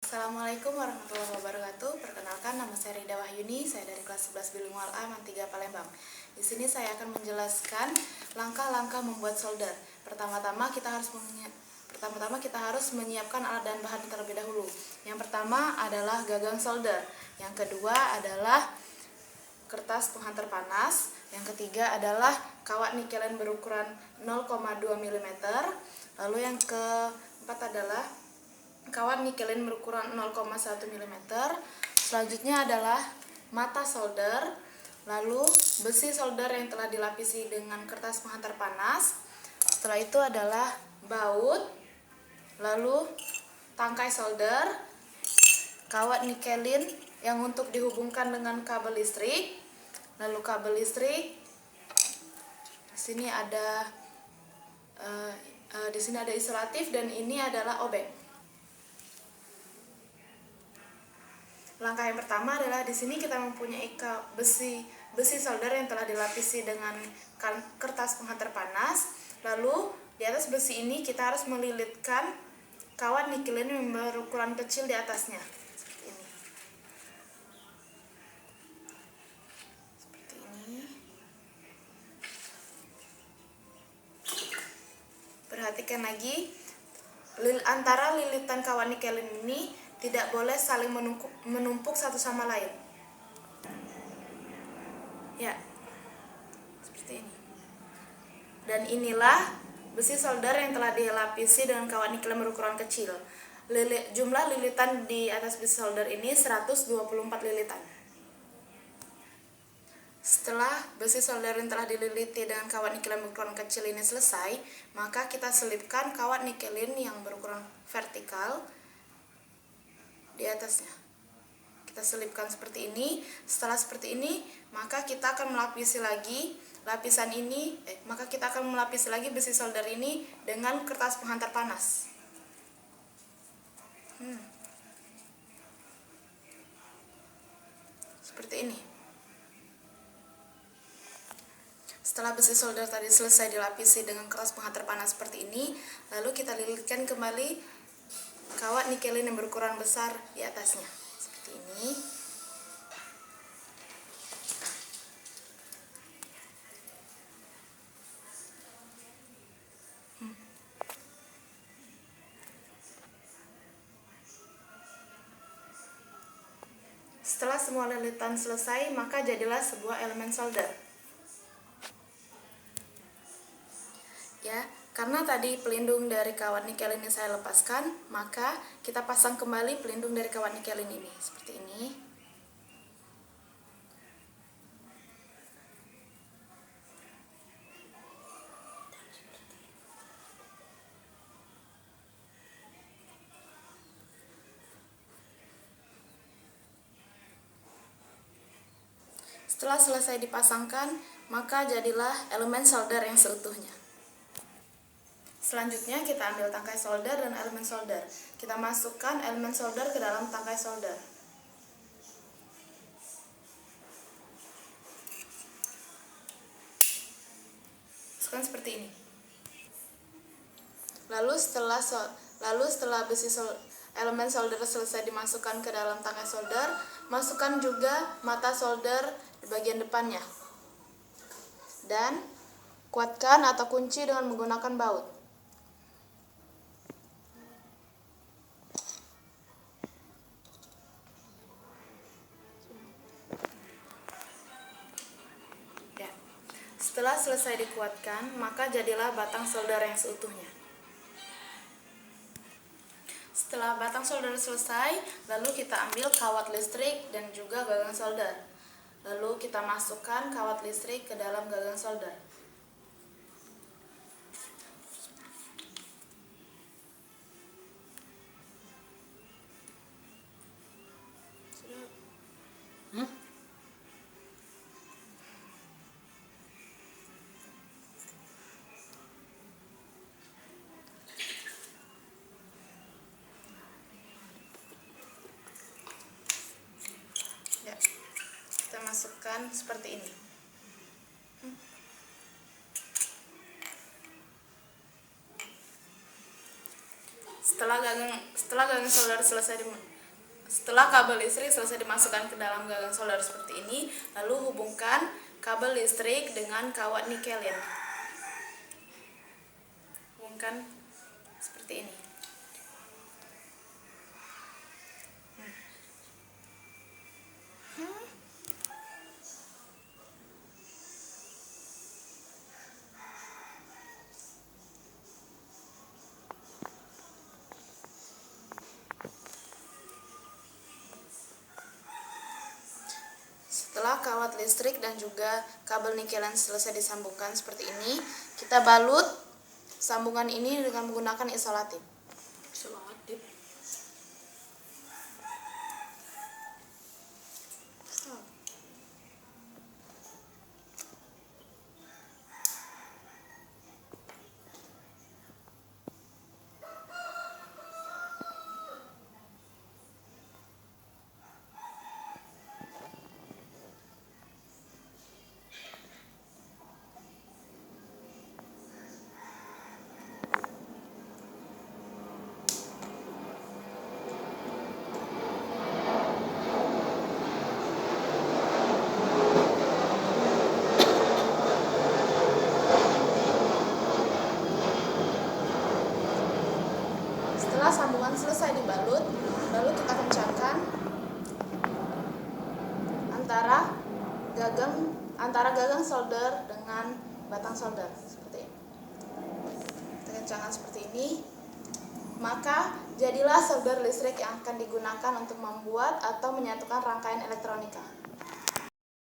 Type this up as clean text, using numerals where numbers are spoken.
Assalamualaikum warahmatullahi wabarakatuh. Perkenalkan, nama saya Rida Wahyuni, saya dari kelas 11 Bilingual A MAN 3 Palembang. Di sini saya akan menjelaskan langkah-langkah membuat solder. Pertama-tama kita harus menyiapkan alat dan bahan terlebih dahulu. Yang pertama adalah gagang solder. Yang kedua adalah kertas penghantar panas. Yang ketiga adalah kawat nikelen berukuran 0,2 mm. Lalu yang keempat adalah kawat nikelin berukuran 0,1 mm. Selanjutnya adalah mata solder, lalu besi solder yang telah dilapisi dengan kertas penghantar panas. Setelah itu adalah baut, lalu tangkai solder, kawat nikelin yang untuk dihubungkan dengan kabel listrik, lalu kabel listrik. Di sini ada isolatif dan ini adalah obeng. Langkah yang pertama adalah di sini kita mempunyai besi solder yang telah dilapisi dengan kertas penghantar panas. Lalu di atas besi ini kita harus melilitkan kawat nikelin yang berukuran kecil di atasnya. Seperti ini. Perhatikan lagi, antara lilitan kawat nikelin ini tidak boleh saling menumpuk satu sama lain. Ya, seperti ini. Dan inilah besi solder yang telah dilapisi dengan kawat nikelin berukuran kecil. Jumlah lilitan di atas besi solder ini 124 lilitan. Setelah besi solder yang telah dililiti dengan kawat nikelin berukuran kecil ini selesai, maka kita selipkan kawat nikelin yang berukuran vertikal di atasnya. Kita selipkan seperti ini. Setelah seperti ini, maka kita akan melapisi lagi besi solder ini dengan kertas penghantar panas. Seperti ini. Setelah besi solder tadi selesai dilapisi dengan kertas penghantar panas seperti ini, lalu kita lilitkan kembali kawat nikelin yang berukuran besar di atasnya. Seperti ini. Setelah semua lilitan selesai, maka jadilah sebuah elemen solder. Ya, karena tadi pelindung dari kawat nikelin ini saya lepaskan, maka kita pasang kembali pelindung dari kawat nikelin ini seperti ini. Setelah selesai dipasangkan, maka jadilah elemen solder yang seutuhnya. Selanjutnya kita ambil tangkai solder dan elemen solder. Kita masukkan elemen solder ke dalam tangkai solder. Masukkan seperti ini. Lalu setelah elemen solder selesai dimasukkan ke dalam tangkai solder, masukkan juga mata solder di bagian depannya. Dan kuatkan atau kunci dengan menggunakan baut. Setelah selesai dikuatkan, maka jadilah batang solder yang seutuhnya. Setelah batang solder selesai, lalu kita ambil kawat listrik dan juga gagang solder. Lalu kita masukkan kawat listrik ke dalam gagang solder. Kita masukkan seperti ini. Setelah gagang solder selesai Setelah kabel listrik selesai dimasukkan ke dalam gagang solder seperti ini, lalu hubungkan kabel listrik dengan kawat nikelin. Hubungkan seperti ini. Setelah kawat listrik dan juga kabel nikelin selesai disambungkan seperti ini, kita balut sambungan ini dengan menggunakan isolatif. Setelah sambungan selesai dibalut, lalu kita kencangkan antara gagang solder dengan batang solder seperti ini. Kita kencangkan seperti ini, maka jadilah solder listrik yang akan digunakan untuk membuat atau menyatukan rangkaian elektronika.